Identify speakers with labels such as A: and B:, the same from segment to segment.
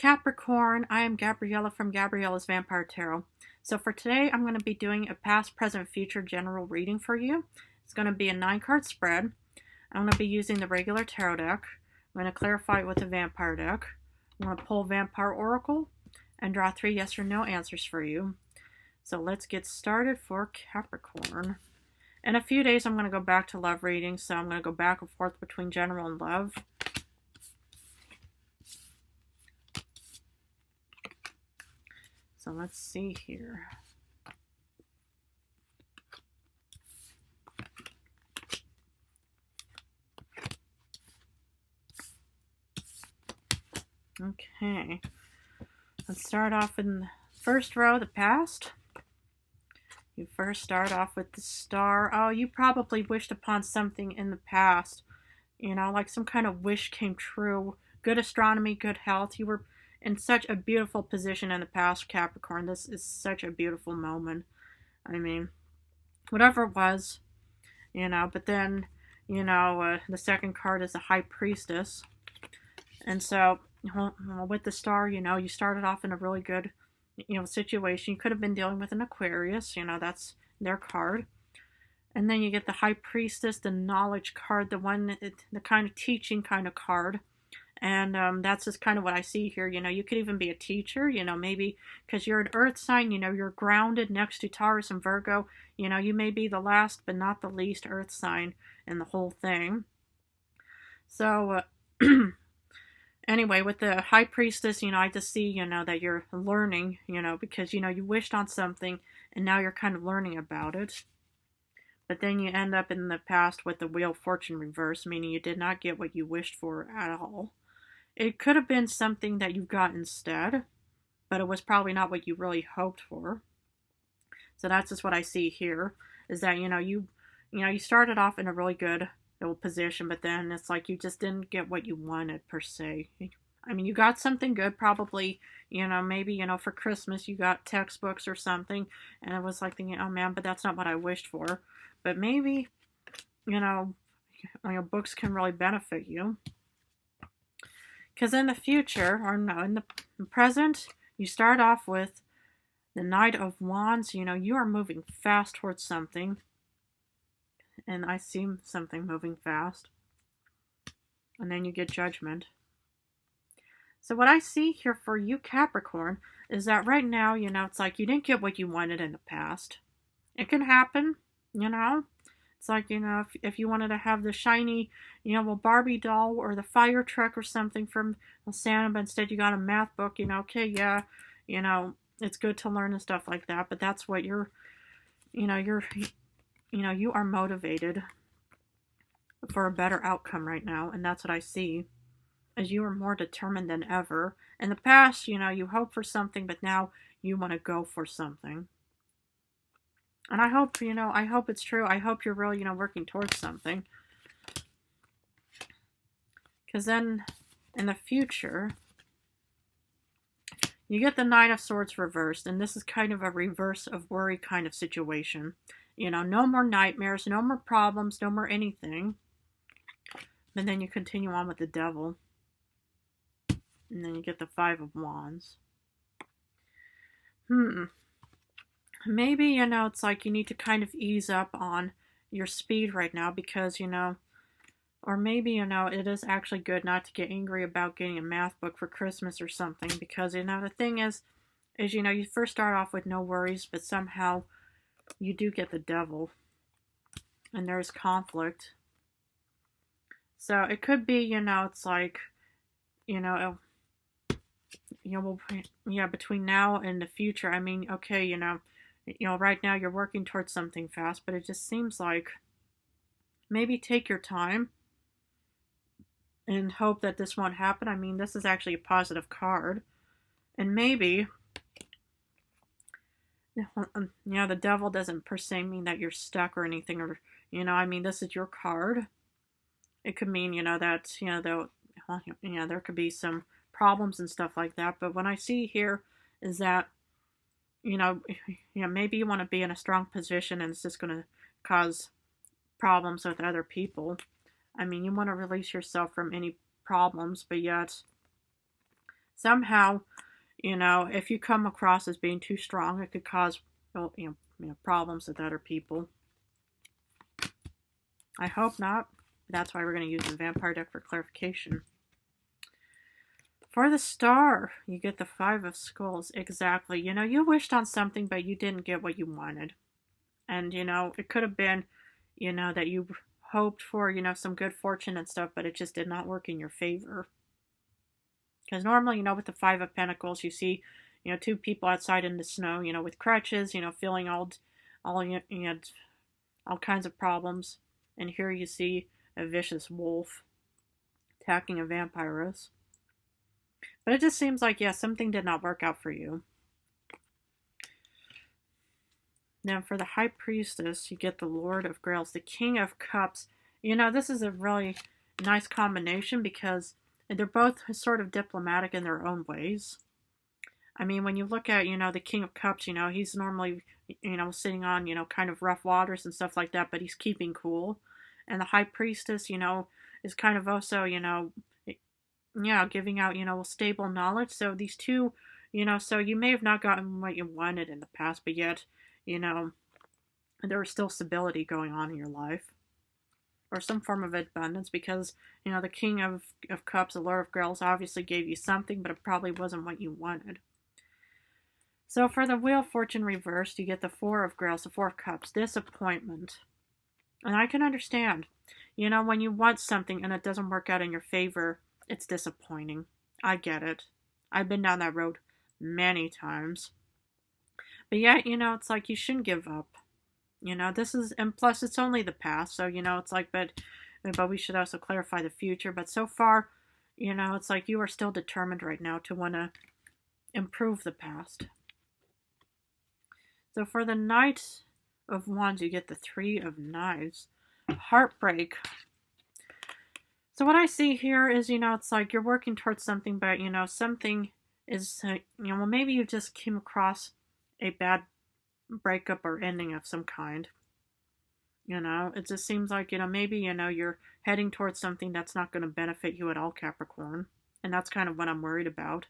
A: Capricorn, I am Gabriella from Gabriella's Vampire Tarot. So for today, I'm going to be doing a past, present, future general reading for you. It's going to be a 9-card spread. I'm going to be using the regular tarot deck. I'm going to clarify it with the vampire deck. I'm going to pull Vampire Oracle and draw 3 yes or no answers for you. So let's get started for Capricorn. In a few days, I'm going to go back to love readings, so I'm going to go back and forth between general and love. So let's see here. Okay. Let's start off in the first row, the past. You first start off with the Star. Oh, you probably wished upon something in the past. You know, like some kind of wish came true. Good astronomy, good health. You were in such a beautiful position in the past, Capricorn. This is such a beautiful moment. I mean, whatever it was, you know, but then, you know, the second card is the High Priestess. And so, well, with the Star, you know, you started off in a really good, you know, situation. You could have been dealing with an Aquarius, you know, that's their card. And then you get the High Priestess, the knowledge card, the one, the kind of teaching kind of card. And that's just kind of what I see here. You know, you could even be a teacher, you know, maybe because you're an earth sign, you know, you're grounded next to Taurus and Virgo. You know, you may be the last but not the least earth sign in the whole thing. So, anyway, with the High Priestess, you know, I just see, you know, that you're learning, you know, because, you know, you wished on something and now you're kind of learning about it. But then you end up in the past with the Wheel of Fortune reverse, meaning you did not get what you wished for at all. It could have been something that you got instead, but it was probably not what you really hoped for. So that's just what I see here, is that, you know, you started off in a really good little position, but then it's like you just didn't get what you wanted, per se. I mean, you got something good, probably, you know, maybe, you know, for Christmas you got textbooks or something, and it was like thinking, oh man, but that's not what I wished for. But maybe, you know, books can really benefit you. Because in the future, or no, in the present, you start off with the Knight of Wands. You know, you are moving fast towards something. And I see something moving fast. And then you get Judgment. So what I see here for you, Capricorn, is that right now, you know, it's like you didn't get what you wanted in the past. It can happen, you know. It's like, you know, if you wanted to have the shiny, you know, Barbie doll or the fire truck or something from Santa, but instead you got a math book, you know, okay, yeah, you know, it's good to learn and stuff like that, but that's what you are motivated for a better outcome right now, and that's what I see, as you are more determined than ever. In the past, you know, you hope for something, but now you want to go for something. And I hope, you know, I hope it's true. I hope you're really, you know, working towards something. Because then, in the future, you get the Nine of Swords reversed. And this is kind of a reverse of worry kind of situation. You know, no more nightmares, no more problems, no more anything. And then you continue on with the Devil. And then you get the Five of Wands. Maybe, you know, it's like you need to kind of ease up on your speed right now because, you know, or maybe, you know, it is actually good not to get angry about getting a math book for Christmas or something because, you know, the thing is, you know, you first start off with no worries, but somehow you do get the Devil and there's conflict. So it could be, you know, it's like, you know, yeah, between now and the future, I mean, okay, you know, right now you're working towards something fast, but it just seems like maybe take your time and hope that this won't happen. I mean, this is actually a positive card. And maybe, you know, the Devil doesn't per se mean that you're stuck or anything, or, you know, I mean, this is your card. It could mean, you know, that, you know, there could be some problems and stuff like that. But what I see here is that, you know, maybe you want to be in a strong position and it's just going to cause problems with other people. I mean, you want to release yourself from any problems, but yet Somehow, if you come across as being too strong, it could cause, problems with other people. I hope not. That's why we're going to use the vampire deck for clarification. For the star, you get the 5 of Skulls. Exactly. You wished on something, but you didn't get what you wanted. And, it could have been, that you hoped for, some good fortune and stuff, but it just did not work in your favor. Because normally, with the 5 of Pentacles, you see, 2 people outside in the snow, with crutches, feeling all kinds of problems. And here you see a vicious wolf attacking a vampiress. But it just seems like, something did not work out for you. Now for the High Priestess, you get the Lord of Grails, the King of Cups. This is a really nice combination because they're both sort of diplomatic in their own ways. I mean, when you look at, the King of Cups, he's normally, sitting on, kind of rough waters and stuff like that, but he's keeping cool. And the High Priestess, is kind of also, giving out, stable knowledge. So these two, so you may have not gotten what you wanted in the past, but yet, there is still stability going on in your life. Or some form of abundance because, the King of Cups, the Lord of Grails, obviously gave you something, but it probably wasn't what you wanted. So for the Wheel of Fortune reversed, you get the 4 of Grails, the 4 of Cups, disappointment. And I can understand, when you want something and it doesn't work out in your favor, it's disappointing. I get it. I've been down that road many times. But yet, it's like you shouldn't give up. This is, and plus it's only the past, so, it's like, but we should also clarify the future. But so far, it's like you are still determined right now to want to improve the past. So for the Knight of Wands, you get the 3 of Knives. Heartbreak. So what I see here is, it's like you're working towards something, but, something is, well, maybe you just came across a bad breakup or ending of some kind. It just seems like, maybe, you're heading towards something that's not going to benefit you at all, Capricorn. And that's kind of what I'm worried about.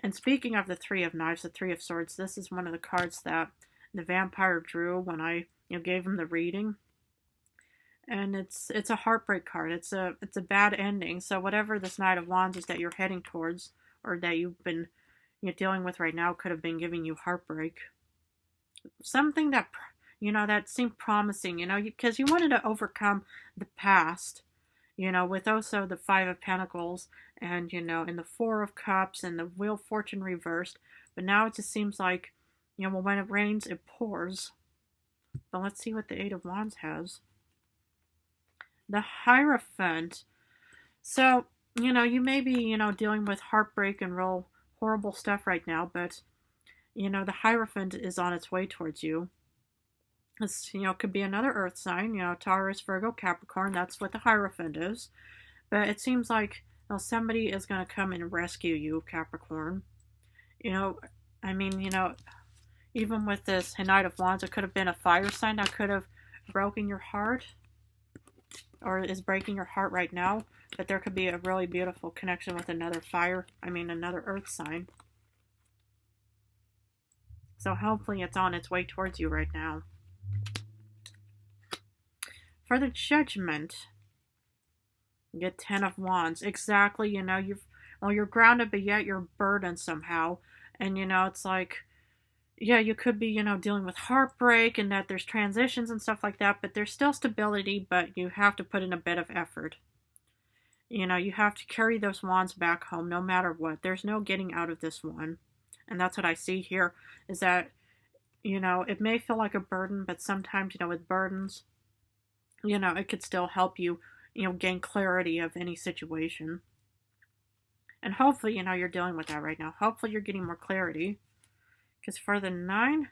A: And speaking of the 3 of Knives, the 3 of Swords, this is one of the cards that the vampire drew when I, gave him the reading. And it's a heartbreak card. It's a bad ending. So whatever this Knight of Wands is that you're heading towards, or that you've been dealing with right now, could have been giving you heartbreak. Something that, that seemed promising, because you wanted to overcome the past, with also the 5 of Pentacles and, and the 4 of Cups and the Wheel of Fortune reversed. But now it just seems like, well, when it rains, it pours. But let's see what the 8 of Wands has. The Hierophant. So, you may be, dealing with heartbreak and real horrible stuff right now, but, the Hierophant is on its way towards you. This, could be another earth sign, Taurus, Virgo, Capricorn. That's what the Hierophant is. But it seems like, somebody is going to come and rescue you, Capricorn. I mean, even with this Knight of Wands, it could have been a fire sign that could have broken your heart, or is breaking your heart right now. But there could be a really beautiful connection with another another earth sign. So hopefully it's on its way towards you right now. For the Judgment, you get 10 of Wands. Exactly, you're grounded, but yet you're burdened somehow. And, it's like, you could be, dealing with heartbreak and that there's transitions and stuff like that, but there's still stability, but you have to put in a bit of effort. You have to carry those wands back home no matter what. There's no getting out of this one. And that's what I see here, is that, it may feel like a burden, but sometimes, with burdens, it could still help you, gain clarity of any situation. And hopefully, you're dealing with that right now. Hopefully you're getting more clarity. Because for the 9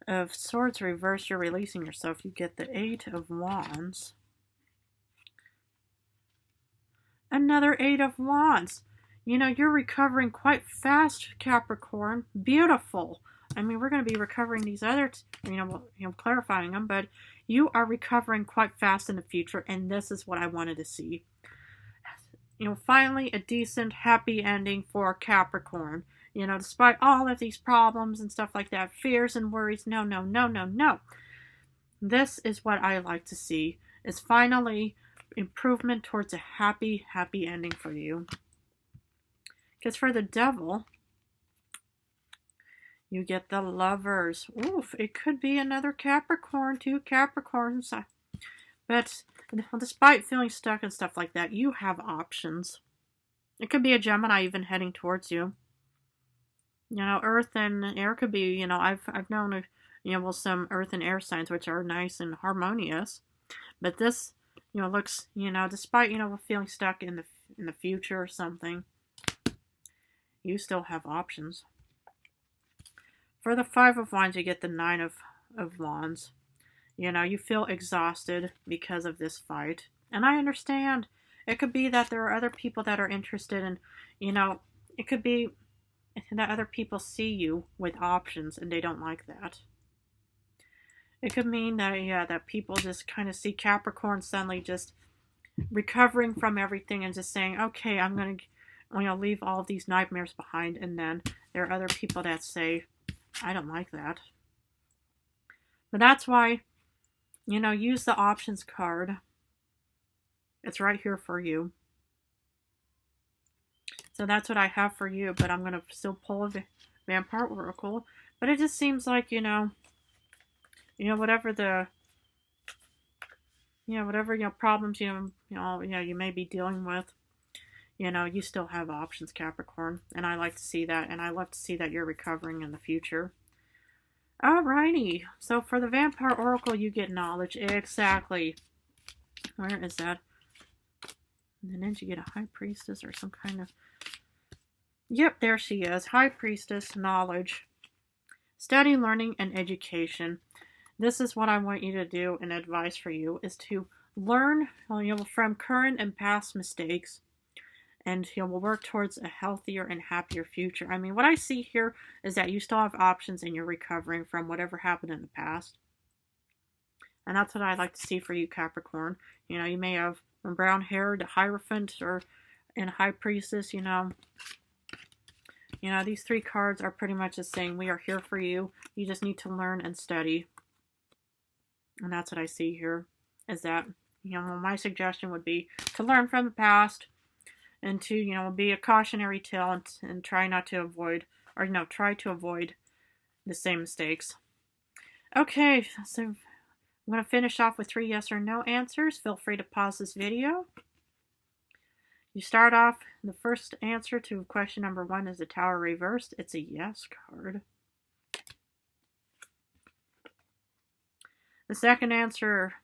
A: of Swords reversed, you're releasing yourself. You get the 8 of Wands. Another 8 of Wands. You're recovering quite fast, Capricorn. Beautiful. I mean, we're going to be recovering these other, clarifying them, but you are recovering quite fast in the future, and this is what I wanted to see. finally a decent, happy ending for Capricorn. Despite all of these problems and stuff like that, fears and worries, no, no, no, no, no. This is what I like to see, is finally improvement towards a happy, happy ending for you. Because for the Devil, you get the Lovers. Oof, it could be another Capricorn, 2 Capricorns. But despite feeling stuck and stuff like that, you have options. It could be a Gemini even heading towards you. Earth and air could be, I've known, some earth and air signs which are nice and harmonious. But this, looks, despite, feeling stuck in the future or something, you still have options. For the 5 of Wands, you get the 9 of Wands. You feel exhausted because of this fight. And I understand. It could be that there are other people that are interested in, it could be that other people see you with options and they don't like that. It could mean that, that people just kind of see Capricorn suddenly just recovering from everything and just saying, okay, I'm going to leave all of these nightmares behind. And then there are other people that say, I don't like that. But that's why, use the options card. It's right here for you. So that's what I have for you, but I'm going to still pull a Vampire Oracle. But it just seems like, whatever the, whatever, problems, you may be dealing with, you still have options, Capricorn. And I like to see that, and I love to see that you're recovering in the future. Alrighty, so for the Vampire Oracle, you get knowledge. Exactly. Where is that? And then you get a High Priestess or some kind of... Yep, there she is. High Priestess, knowledge. Study, learning, and education. This is what I want you to do, and advice for you, is to learn from current and past mistakes. And we'll work towards a healthier and happier future. I mean, what I see here is that you still have options and you're recovering from whatever happened in the past. And that's what I like to see for you, Capricorn. You may have brown hair, the Hierophant, or in High Priestess, these 3 cards are pretty much just saying, we are here for you. You just need to learn and study. And that's what I see here, is that, my suggestion would be to learn from the past, and to, be a cautionary tale and try not to avoid, or, try to avoid the same mistakes. Okay, so I'm going to finish off with 3 yes or no answers. Feel free to pause this video. You start off, the first answer to question number 1 is the Tower reversed. It's a yes card. The second answer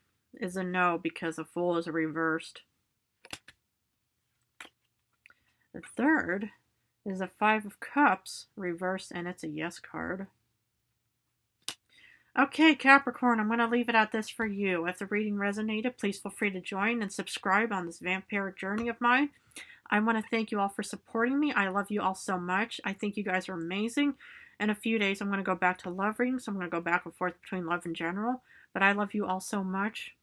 A: is a no because the Fool is reversed. The third is a 5 of Cups reversed, and it's a yes card. Okay, Capricorn, I'm going to leave it at this for you. If the reading resonated, please feel free to join and subscribe on this vampiric journey of mine. I want to thank you all for supporting me. I love you all so much. I think you guys are amazing. In a few days, I'm going to go back to love readings. I'm going to go back and forth between love and general. But I love you all so much.